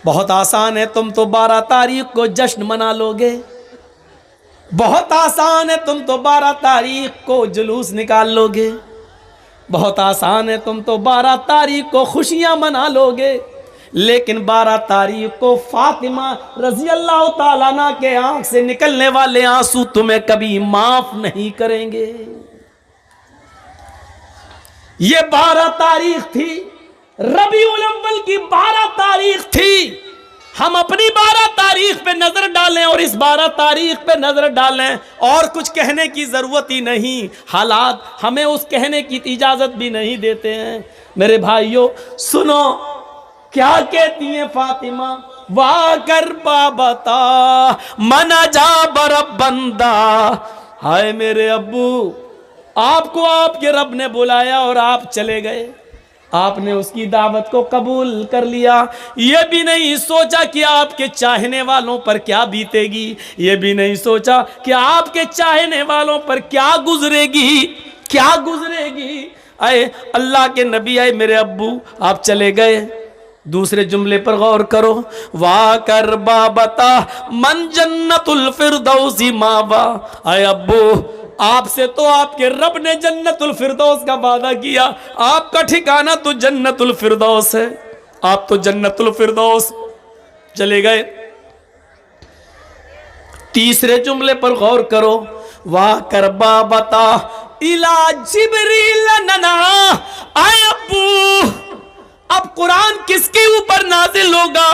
بہت آسان ہے، تم تو 12 تاریخ کو جشن منا لو گے، بہت آسان ہے، تم تو 12 تاریخ کو جلوس نکال لو گے، بہت آسان ہے، تم تو 12 تاریخ کو خوشیاں منا لو گے، لیکن 12 تاریخ کو فاطمہ رضی اللہ تعالیٰ عنہ کے آنکھ سے نکلنے والے آنسو تمہیں کبھی معاف نہیں کریں گے۔ یہ 12 تاریخ تھی، ربیع الاول کی 12 تاریخ تھی۔ ہم اپنی 12 تاریخ پہ نظر ڈالیں اور اس 12 تاریخ پہ نظر ڈالیں، اور کچھ کہنے کی ضرورت ہی نہیں، حالات ہمیں اس کہنے کی اجازت بھی نہیں دیتے ہیں۔ میرے بھائیوں سنو کیا کہتی ہیں فاطمہ، وا کر بابتا منا جا برب بندہ، ہائے میرے ابو، آپ کو آپ کے رب نے بلایا اور آپ چلے گئے، آپ نے اس کی دعوت کو قبول کر لیا، یہ بھی نہیں سوچا کہ آپ کے چاہنے والوں پر کیا بیتے گی، یہ بھی نہیں سوچا کہ آپ کے چاہنے والوں پر کیا گزرے گی، کیا گزرے گی۔ اے اللہ کے نبی، اے میرے ابو، آپ چلے گئے۔ دوسرے جملے پر غور کرو، وا کر بابتا من جنت الفردوس ماوا، اے ابو، آپ سے تو آپ کے رب نے جنت الفردوس کا وعدہ کیا، آپ کا ٹھکانہ تو جنت الفردوس ہے، آپ تو جنت الفردوس چلے گئے۔ تیسرے جملے پر غور کرو، وا کر بابتا الا جبریل ننا، اے ابو، اب قرآن کس کے اوپر نازل ہوگا؟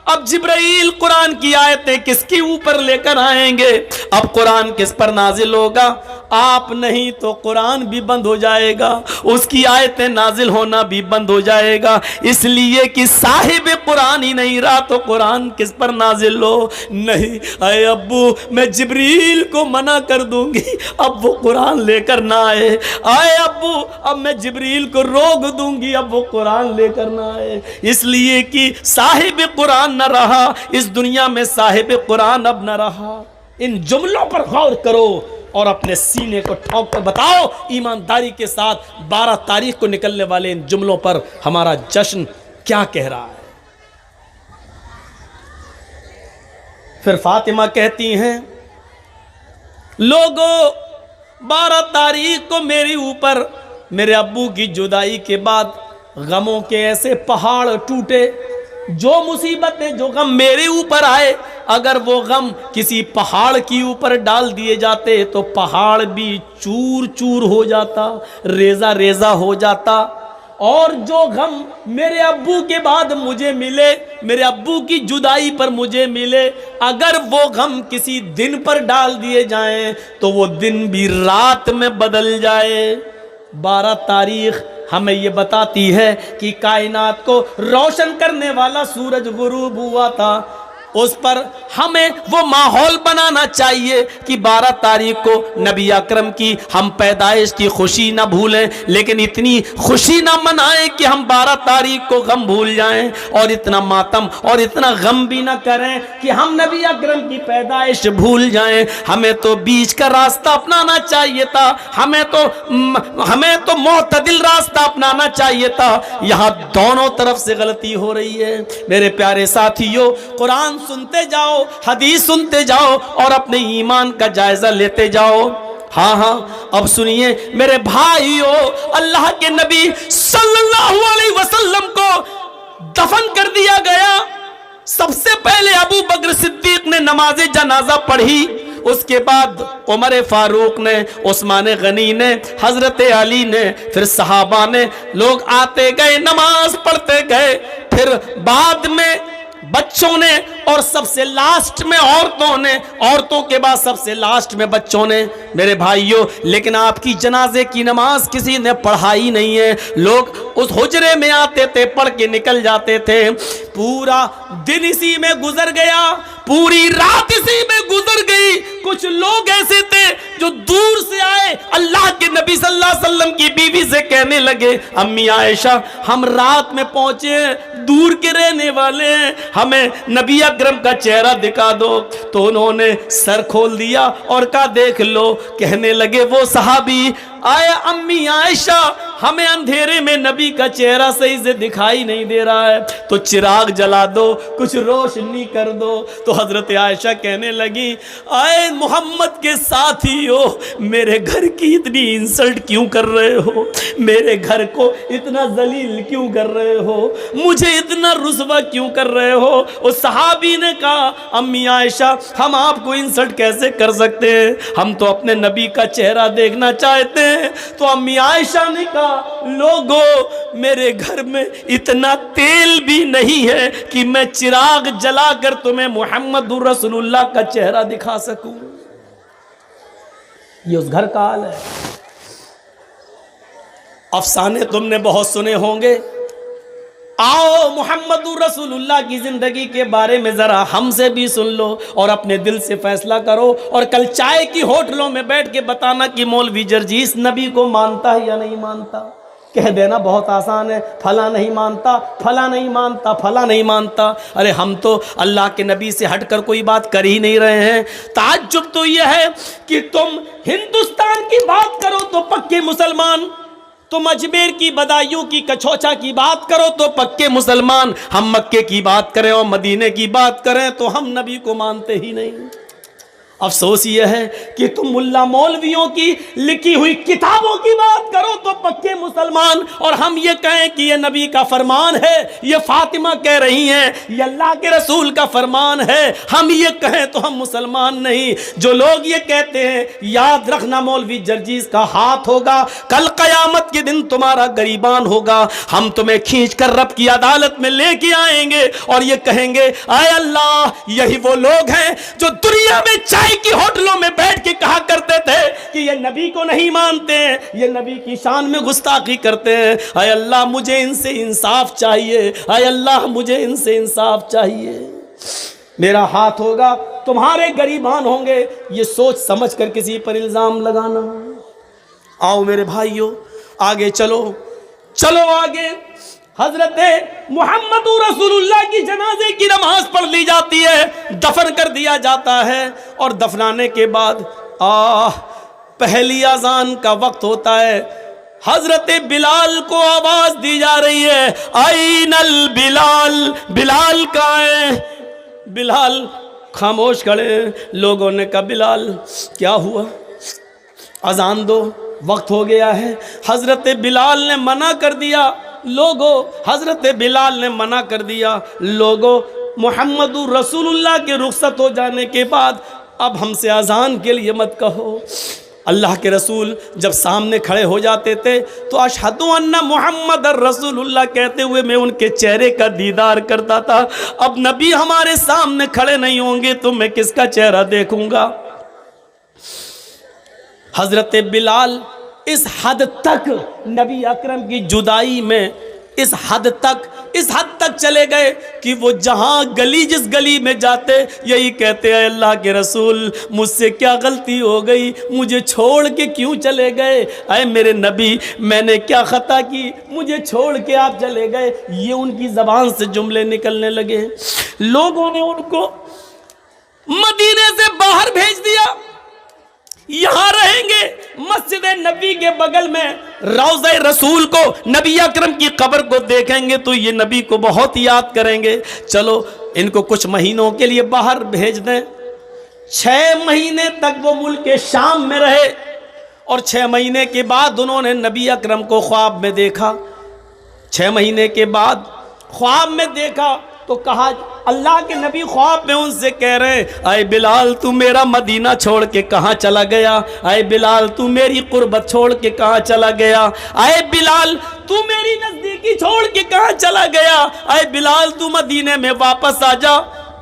اب جبرائیل قرآن کی آیتیں کس کے اوپر لے کر آئیں گے؟ اب قرآن کس پر نازل ہوگا؟ آپ نہیں تو قرآن بھی بند ہو جائے گا، اس کی آیتیں نازل ہونا بھی بند ہو جائے گا، اس لیے کہ صاحب قرآن ہی نہیں رہا تو قرآن کس پر نازل ہو؟ نہیں، اے ابو، میں جبریل کو منع کر دوں گی اب وہ قرآن لے کر نہ آئے، اے ابو، اب میں جبریل کو روک دوں گی اب وہ قرآن لے کر نہ آئے، اس لیے کہ صاحب قرآن نہ رہا اس دنیا میں، صاحب قرآن اب نہ رہا۔ ان جملوں پر غور کرو اور اپنے سینے کو ٹھوک کر بتاؤ ایمانداری کے ساتھ 12 تاریخ کو نکلنے والے ان جملوں پر ہمارا جشن کیا کہہ رہا ہے۔ پھر فاطمہ کہتی ہیں، لوگو 12 تاریخ کو میرے اوپر میرے ابو کی جدائی کے بعد غموں کے ایسے پہاڑ ٹوٹے، جو مصیبتیں، جو غم میرے اوپر آئے، اگر وہ غم کسی پہاڑ کی اوپر ڈال دیے جاتے تو پہاڑ بھی چور چور ہو جاتا، ریزہ ریزہ ہو جاتا، اور جو غم میرے ابو کے بعد مجھے ملے، میرے ابو کی جدائی پر مجھے ملے، اگر وہ غم کسی دن پر ڈال دیے جائیں تو وہ دن بھی رات میں بدل جائے۔ 12 تاریخ ہمیں یہ بتاتی ہے کہ کائنات کو روشن کرنے والا سورج غروب ہوا تھا، اس پر ہمیں وہ ماحول بنانا چاہیے کہ 12 تاریخ کو نبی اکرم کی ہم پیدائش کی خوشی نہ بھولیں، لیکن اتنی خوشی نہ منائیں کہ ہم 12 تاریخ کو غم بھول جائیں، اور اتنا ماتم اور اتنا غم بھی نہ کریں کہ ہم نبی اکرم کی پیدائش بھول جائیں۔ ہمیں تو بیچ کا راستہ اپنانا چاہیے تھا، ہمیں تو معتدل راستہ اپنانا چاہیے تھا، یہاں دونوں طرف سے غلطی ہو رہی ہے۔ میرے پیارے ساتھیوں، قرآن سنتے جاؤ، حدیث سنتے جاؤ اور اپنے ایمان کا جائزہ لیتے جاؤ۔ ہاں اب سنیے میرے بھائیو، اللہ کے نبی صلی اللہ علیہ وسلم کو دفن کر دیا گیا، سب سے پہلے ابو بکر صدیق نے نماز جنازہ پڑھی، اس کے بعد عمر فاروق نے، عثمان غنی نے، حضرت علی نے، پھر صحابہ نے، لوگ آتے گئے نماز پڑھتے گئے، پھر بعد میں بچوں نے، اور سب سے لاسٹ میں عورتوں نے، عورتوں کے بعد سب سے لاسٹ میں بچوں نے۔ میرے بھائیوں، لیکن آپ کی جنازے کی نماز کسی نے پڑھائی نہیں ہے، لوگ اس حجرے میں آتے تھے، پڑھ کے نکل جاتے تھے، پورا دن اسی میں گزر گیا، پوری رات اسی میں گزر گئی۔ کچھ لوگ ایسے تھے جو دور سے آئے، اللہ کے نبی صلی اللہ علیہ وسلم کی بیوی سے کہنے لگے، امی عائشہ، ہم رات میں پہنچے، دور کے رہنے والے ہیں، ہمیں نبی اکرم کا چہرہ دکھا دو۔ تو انہوں نے سر کھول دیا اور کہا دیکھ لو۔ کہنے لگے وہ صحابی، آیا امی عائشہ، ہمیں اندھیرے میں نبی کا چہرہ صحیح سے دکھائی نہیں دے رہا ہے تو چراغ جلا دو، کچھ روشنی کر دو۔ تو حضرت عائشہ کہنے لگی اے محمد کے ساتھیو، میرے گھر کی اتنی انسلٹ کیوں کر رہے ہو؟ میرے گھر کو اتنا ذلیل کیوں کر رہے ہو؟ مجھے اتنا رسوا کیوں کر رہے ہو؟ اس صحابی نے کہا امی عائشہ ہم آپ کو انسلٹ کیسے کر سکتے ہیں؟ ہم تو اپنے نبی کا چہرہ دیکھنا چاہتے ہیں۔ تو امی عائشہ نے کہا لوگو میرے گھر میں اتنا تیل بھی نہیں ہے کہ میں چراغ جلا کر تمہیں محمد رسول اللہ کا چہرہ دکھا سکوں۔ یہ اس گھر کا حال ہے۔ افسانے تم نے بہت سنے ہوں گے، آؤ محمد رسول اللہ کی زندگی کے بارے میں ذرا ہم سے بھی سن لو اور اپنے دل سے فیصلہ کرو، اور کل چائے کی ہوٹلوں میں بیٹھ کے بتانا کہ مولوی جرجیس نبی کو مانتا ہے یا نہیں مانتا۔ کہہ دینا بہت آسان ہے، پھلا نہیں مانتا، پھلا نہیں مانتا، پھلا نہیں مانتا۔ ارے ہم تو اللہ کے نبی سے ہٹ کر کوئی بات کر ہی نہیں رہے ہیں۔ تعجب تو یہ ہے کہ تم ہندوستان کی بات کرو تو پکے مسلمان، تم اجمیر کی بدایوں کی کچھوچا کی بات کرو تو پکے مسلمان، ہم مکے کی بات کریں اور مدینے کی بات کریں تو ہم نبی کو مانتے ہی نہیں۔ افسوس یہ ہے کہ تم ملا مولویوں کی لکھی ہوئی کتابوں کی بات کرو تو پکے مسلمان، اور ہم یہ کہیں کہ یہ نبی کا فرمان ہے، یہ فاطمہ کہہ رہی ہیں یہ اللہ کے رسول کا فرمان ہے، ہم یہ کہیں تو ہم مسلمان نہیں۔ جو لوگ یہ کہتے ہیں یاد رکھنا مولوی جرجیس کا ہاتھ ہوگا، کل قیامت کے دن تمہارا گریبان ہوگا، ہم تمہیں کھینچ کر رب کی عدالت میں لے کے آئیں گے اور یہ کہیں گے اے اللہ یہی وہ لوگ ہیں جو دنیا میں چائے کی ہوٹلوں میں بیٹھ کے کہا کرتے تھے کہ یہ نبی کو نہیں مانتے ہیں، یہ نبی کی شان میں گستاخی کرتے ہیں، اے اللہ مجھے ان سے انصاف چاہیے، اے اللہ مجھے ان سے انصاف چاہیے۔ میرا ہاتھ ہوگا تمہارے گریبان ہوں گے، یہ سوچ سمجھ کر کسی پر الزام لگانا۔ آؤ میرے بھائیو آگے چلو، چلو آگے۔ حضرت محمد رسول اللہ کی جنازے کی نماز پڑھ لی جاتی ہے، دفن کر دیا جاتا ہے، اور دفنانے کے بعد پہلی اذان کا وقت ہوتا ہے۔ حضرت بلال کو آواز دی جا رہی ہے آئین البلال، بلال کہاں ہے؟ بلال خاموش کھڑے ہیں۔ لوگوں نے کہا بلال کیا ہوا؟ اذان دو، وقت ہو گیا ہے۔ حضرت بلال نے منع کر دیا، لوگوں حضرت بلال نے منع کر دیا، لوگوں محمد رسول اللہ کے رخصت ہو جانے کے بعد اب ہم سے اذان کے لیے مت کہو۔ اللہ کے رسول جب سامنے کھڑے ہو جاتے تھے تو اشہد ان محمد رسول اللہ کہتے ہوئے میں ان کے چہرے کا دیدار کرتا تھا۔ اب نبی ہمارے سامنے کھڑے نہیں ہوں گے تو میں کس کا چہرہ دیکھوں گا؟ حضرت بلال اس حد تک نبی اکرم کی جدائی میں اس حد تک چلے گئے کہ وہ جہاں گلی جس گلی میں جاتے یہی کہتے ہیں اللہ کے رسول مجھ سے کیا غلطی ہو گئی، مجھے چھوڑ کے کیوں چلے گئے؟ اے میرے نبی میں نے کیا خطا کی، مجھے چھوڑ کے آپ چلے گئے؟ یہ ان کی زبان سے جملے نکلنے لگے۔ لوگوں نے ان کو مدینے سے باہر بھیج دیا، یہاں رہیں گے مسجد نبی کے بغل میں روضہ رسول کو، نبی اکرم کی قبر کو دیکھیں گے تو یہ نبی کو بہت یاد کریں گے۔ چلو ان کو کچھ مہینوں کے لیے باہر بھیج دیں۔ 6 مہینے تک وہ ملک شام میں رہے، اور 6 مہینے کے بعد انہوں نے نبی اکرم کو خواب میں دیکھا۔ 6 مہینے کے بعد خواب میں دیکھا تو کہا، اللہ کے نبی خواب میں ان سے کہہ رہے ہیں اے بلال تو میرا مدینہ چھوڑ کے کہاں چلا گیا؟ اے بلال تو میری قربت چھوڑ کے کہاں چلا گیا؟ اے بلال تو میری نزدیکی چھوڑ کے کہاں چلا گیا؟ اے بلال تو مدینے میں واپس آ جا۔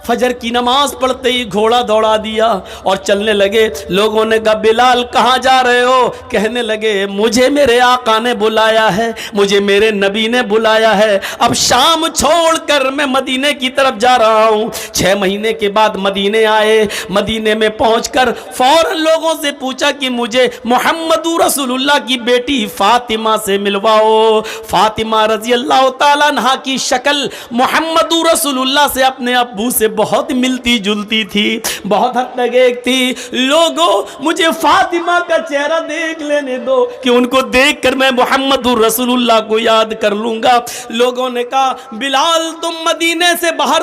فجر کی نماز پڑھتے ہی گھوڑا دوڑا دیا اور چلنے لگے۔ لوگوں نے کہا بلال کہاں جا رہے ہو؟ کہنے لگے مجھے میرے آقا نے بلایا ہے، مجھے میرے نبی نے بلایا ہے، اب شام چھوڑ کر میں مدینے کی طرف جا رہا ہوں۔ 6 مہینے کے بعد مدینے آئے، مدینے میں پہنچ کر فوراً لوگوں سے پوچھا کہ مجھے محمد رسول اللہ کی بیٹی فاطمہ سے ملواؤ۔ فاطمہ رضی اللہ تعالیٰ عنہا کی شکل محمد رسول اللہ سے اپنے ابو سے بہت ملتی جلتی تھی، بہت حد تک ایک تھی۔ لوگوں مجھے فاطمہ کا چہرہ دیکھ لینے دو کہ ان کو دیکھ کر میں محمد رسول اللہ کو یاد کر لوں گا۔ لوگوں نے کہا بلال تم مدینے سے باہر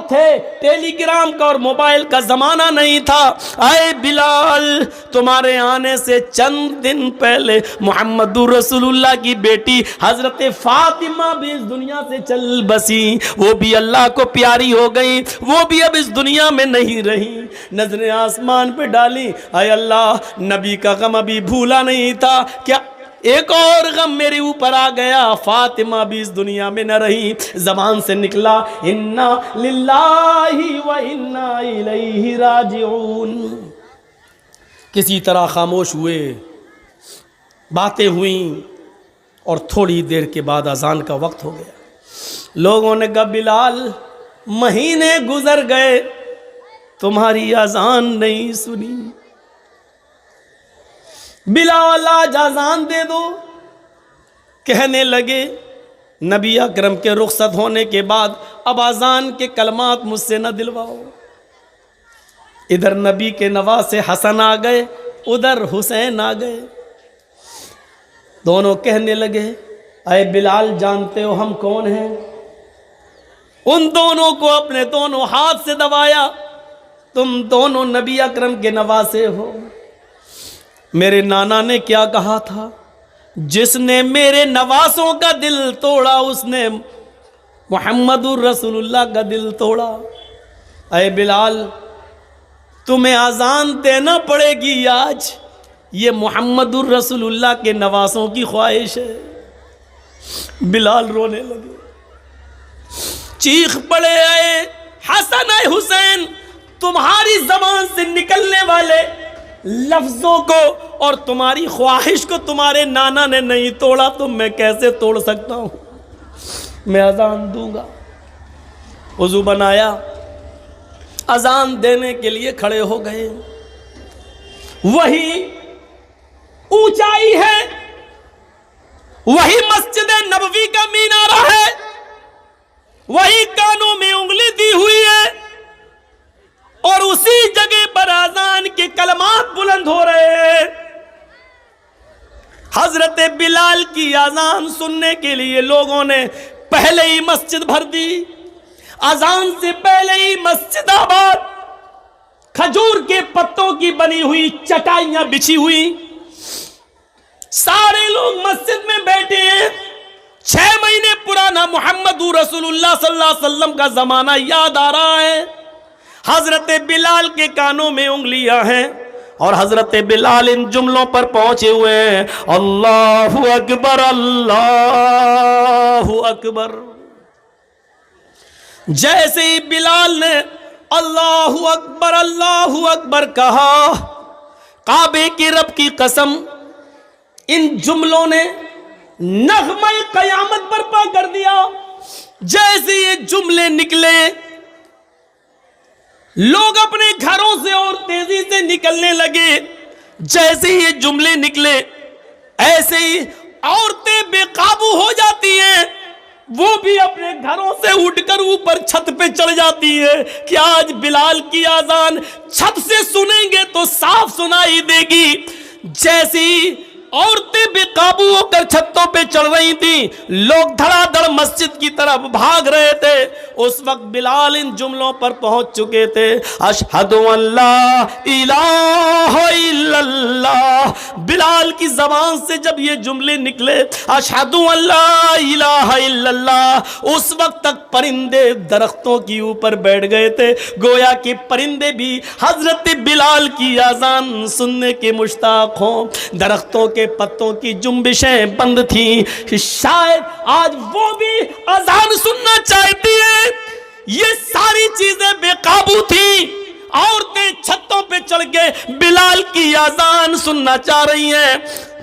تھے، ٹیلی گرام کا اور موبائل کا زمانہ نہیں تھا۔ اے بلال تمہارے آنے سے چند دن پہلے محمد رسول اللہ کی بیٹی حضرت فاطمہ بھی اس دنیا سے چل بسی، وہ بھی اللہ کو پیاری ہو گئی، وہ بھی اب اس دنیا میں نہیں رہی۔ نظریں آسمان پہ ڈالی، اے اللہ نبی کا غم ابھی بھولا نہیں تھا، کیا ایک اور غم میرے اوپر آ گیا، فاطمہ بھی اس دنیا میں نہ رہی۔ زبان سے نکلا انا للہ و انا الیہ راجعون۔ کسی طرح خاموش ہوئے، باتیں ہوئیں، اور تھوڑی دیر کے بعد اذان کا وقت ہو گیا۔ لوگوں نے کہا بلال مہینے گزر گئے تمہاری اذان نہیں سنی، بلال آج اذان دے دو۔ کہنے لگے نبی اکرم کے رخصت ہونے کے بعد اب اذان کے کلمات مجھ سے نہ دلواؤ۔ ادھر نبی کے نواسے حسن آ گئے، ادھر حسین آ گئے۔ دونوں کہنے لگے اے بلال جانتے ہو ہم کون ہیں؟ ان دونوں کو اپنے دونوں ہاتھ سے دبایا، تم دونوں نبی اکرم کے نواسے ہو۔ میرے نانا نے کیا کہا تھا، جس نے میرے نواسوں کا دل توڑا اس نے محمد الرسول اللہ کا دل توڑا۔ اے بلال تمہیں اذان دینا پڑے گی آج، یہ محمد الرسول اللہ کے نواسوں کی خواہش ہے۔ بلال رونے لگے، چیخ پڑے اے حسن اے حسین، تمہاری زبان سے نکلنے والے لفظوں کو اور تمہاری خواہش کو تمہارے نانا نے نہیں توڑا تو میں کیسے توڑ سکتا ہوں؟ میں اذان دوں گا۔ وضو بنایا، اذان دینے کے لیے کھڑے ہو گئے۔ وہی اونچائی ہے، وہی مسجد نبوی کا مینارہ ہے، وہی کانوں میں انگلی دی ہوئی ہے، اور اسی جگہ پر اذان کے کلمات بلند ہو رہے ہیں۔ حضرت بلال کی اذان سننے کے لیے لوگوں نے پہلے ہی مسجد بھر دی۔ اذان سے پہلے ہی مسجد آباد، کھجور کے پتوں کی بنی ہوئی چٹائیاں بچھی ہوئی، سارے لوگ مسجد میں بیٹھے ہیں۔ 6 مہینے پرانا محمد رسول اللہ صلی اللہ علیہ وسلم کا زمانہ یاد آ رہا ہے۔ حضرت بلال کے کانوں میں انگلیاں ہیں، اور حضرت بلال ان جملوں پر پہنچے ہوئے ہیں، اللہ اکبر اللہ اکبر۔ جیسے ہی بلال نے اللہ اکبر کہا، کعبے کے رب کی قسم ان جملوں نے نغمہ قیامت برپا کر دیا۔ جیسے یہ جملے نکلے، لوگ اپنے گھروں سے اور تیزی سے نکلنے لگے۔ جیسے یہ جملے نکلے ایسے ہی عورتیں بے قابو ہو جاتی ہیں، وہ بھی اپنے گھروں سے اٹھ کر اوپر چھت پہ چڑھ جاتی ہے کہ آج بلال کی اذان چھت سے سنیں گے تو صاف سنائی دے گی۔ جیسی عورتیں بے قابو ہو کر چھتوں پہ چڑھ رہی تھیں، لوگ دھڑا دھڑ مسجد کی طرف بھاگ رہے تھے، اس وقت بلال ان جملوں پر پہنچ چکے تھے، اشہد ان لا الہ الا اللہ۔ بلال کی زبان سے جب یہ جملے نکلے اشہد ان لا الہ الا اللہ، اس وقت تک پرندے درختوں کے اوپر بیٹھ گئے تھے، گویا کہ پرندے بھی حضرت بلال کی اذان سننے کے مشتاق ہوں۔ درختوں کے پتوں کی جنبشیں بند تھیں، شاید آج وہ بھی اذان سننا چاہتی ہے۔ یہ ساری چیزیں بے قابو تھیں، عورتیں چھتوں پہ چڑھ کے بلال کی اذان سننا چاہ رہی ہیں،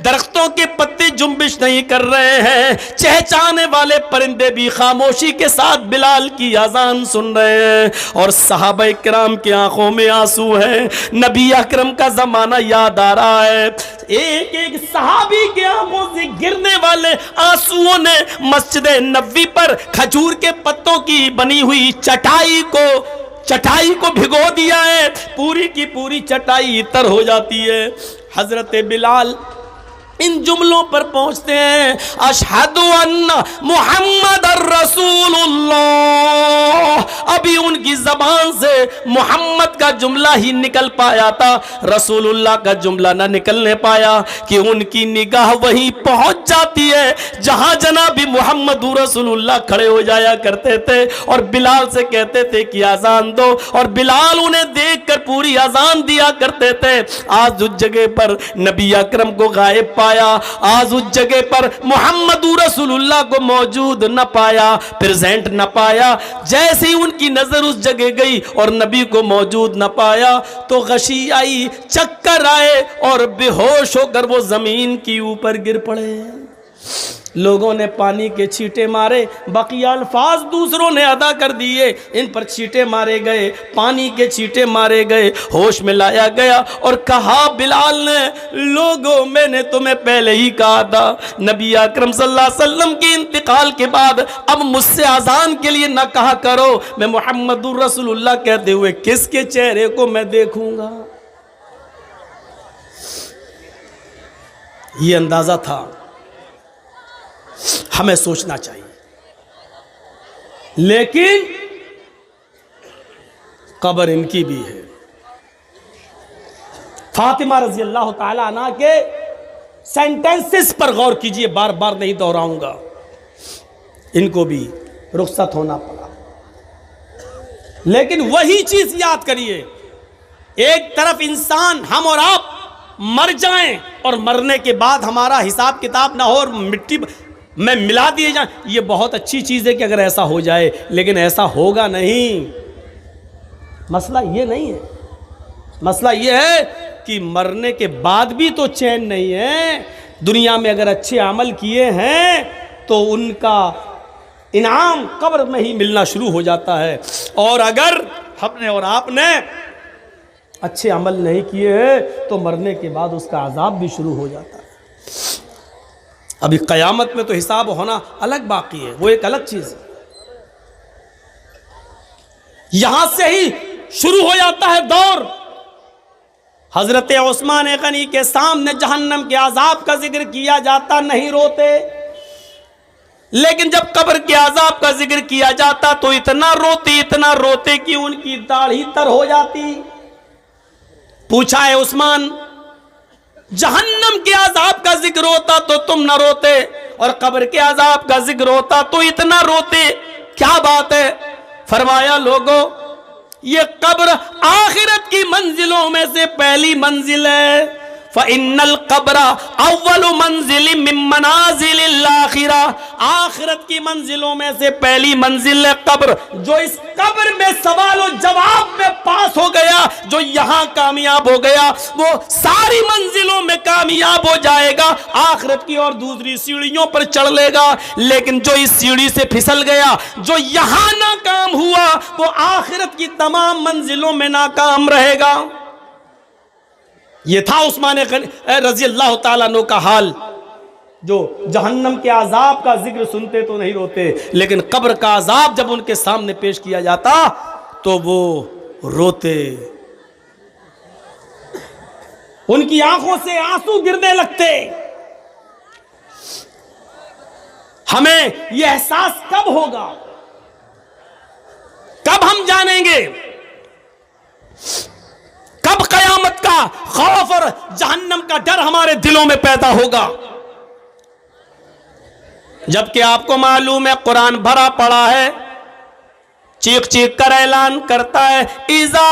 درختوں کے پتے جنبش نہیں کر رہے ہیں، چہچانے والے پرندے بھی خاموشی کے ساتھ بلال کی اذان سن رہے ہیں، اور صحابہ کرام کی آنکھوں میں آنسو ہیں۔ نبی اکرم کا زمانہ یاد آ رہا ہے، ایک ایک صحابی کے آنکھوں سے گرنے والے آنسوؤں نے مسجد نبوی پر کھجور کے پتوں کی بنی ہوئی چٹائی کو بھگو دیا ہے، پوری کی پوری چٹائی تر ہو جاتی ہے۔ حضرت بلال ان جملوں پر پہنچتے ہیں، اشہد ان محمد الرسول اللہ، ابھی ان کی زبان سے محمد کا جملہ ہی نکل پایا تھا، رسول اللہ کا جملہ نہ نکلنے پایا کہ ان کی نگاہ وہیں پہنچ جاتی ہے جہاں جناب محمد رسول اللہ کھڑے ہو جایا کرتے تھے، اور بلال سے کہتے تھے کہ اذان دو، اور بلال انہیں دیکھ کر پوری اذان دیا کرتے تھے۔ آج اس جگہ پر نبی اکرم کو غائب پایا، آج اس جگہ پر محمد رسول اللہ کو موجود نہ پایا، پریزنٹ نہ پایا۔ جیسے ہی ان کی نظر اس جگہ گئی اور نبی کو موجود نہ پایا تو غشی آئی، چکر آئے، اور بے ہوش ہو کر وہ زمین کی اوپر گر پڑے۔ لوگوں نے پانی کے چھینٹے مارے، بقیہ الفاظ دوسروں نے ادا کر دیے، ان پر چھینٹے مارے گئے، پانی کے چھینٹے مارے گئے، ہوش میں لایا گیا اور کہا بلال نے، لوگوں میں نے تمہیں پہلے ہی کہا تھا، نبی اکرم صلی اللہ علیہ وسلم کے انتقال کے بعد اب مجھ سے اذان کے لیے نہ کہا کرو، میں محمد رسول اللہ کہتے ہوئے کس کے چہرے کو میں دیکھوں گا۔ یہ اندازہ تھا، ہمیں سوچنا چاہیے، لیکن قبر ان کی بھی ہے۔ فاطمہ رضی اللہ تعالی عنہ کے سینٹنسز پر غور کیجئے، بار بار نہیں دہراؤں گا، ان کو بھی رخصت ہونا پڑا، لیکن وہی چیز یاد کریے، ایک طرف انسان ہم اور آپ مر جائیں اور مرنے کے بعد ہمارا حساب کتاب نہ ہو اور مٹی میں ملا دیے جائیں، یہ بہت اچھی چیز ہے کہ اگر ایسا ہو جائے، لیکن ایسا ہوگا نہیں۔ مسئلہ یہ نہیں ہے، مسئلہ یہ ہے کہ مرنے کے بعد بھی تو چین نہیں ہے۔ دنیا میں اگر اچھے عمل کیے ہیں تو ان کا انعام قبر میں ہی ملنا شروع ہو جاتا ہے، اور اگر ہم نے اور آپ نے اچھے عمل نہیں کیے ہیں تو مرنے کے بعد اس کا عذاب بھی شروع ہو جاتا ہے۔ ابھی قیامت میں تو حساب ہونا الگ باقی ہے، وہ ایک الگ چیز ہے، یہاں سے ہی شروع ہو جاتا ہے دور۔ حضرت عثمان غنی کے سامنے جہنم کے عذاب کا ذکر کیا جاتا نہیں روتے، لیکن جب قبر کے عذاب کا ذکر کیا جاتا تو اتنا روتے کہ ان کی داڑھی تر ہو جاتی۔ پوچھا ہے عثمان، جہنم کے عذاب کا ذکر ہوتا تو تم نہ روتے، اور قبر کے عذاب کا ذکر ہوتا تو اتنا روتے، کیا بات ہے؟ فرمایا، لوگوں، یہ قبر آخرت کی منزلوں میں سے پہلی منزل ہے۔ فَإِنَّ الْقَبْرَ أَوَّلُ مَنزِلٍ مِّن مَّنَازِلِ الْآخِرَةِ، آخرت کی منزلوں میں سے پہلی منزل ہے قبر۔ جو اس قبر میں سوال و جواب میں پاس ہو گیا، جو یہاں کامیاب ہو گیا، وہ ساری منزلوں میں کامیاب ہو جائے گا، آخرت کی اور دوسری سیڑھیوں پر چڑھ لے گا۔ لیکن جو اس سیڑھی سے پھسل گیا، جو یہاں ناکام ہوا، وہ آخرت کی تمام منزلوں میں ناکام رہے گا۔ یہ تھا عثمان رضی اللہ تعالیٰ عنہ کا حال، جو جہنم کے عذاب کا ذکر سنتے تو نہیں روتے، لیکن قبر کا عذاب جب ان کے سامنے پیش کیا جاتا تو وہ روتے، ان کی آنکھوں سے آنسو گرنے لگتے۔ ہمیں یہ احساس کب ہوگا، کب ہم جانیں گے، کب قیامت کا خوف اور جہنم کا ڈر ہمارے دلوں میں پیدا ہوگا؟ جبکہ آپ کو معلوم ہے قرآن بھرا پڑا ہے، چیخ چیخ کر اعلان کرتا ہے، اِذَا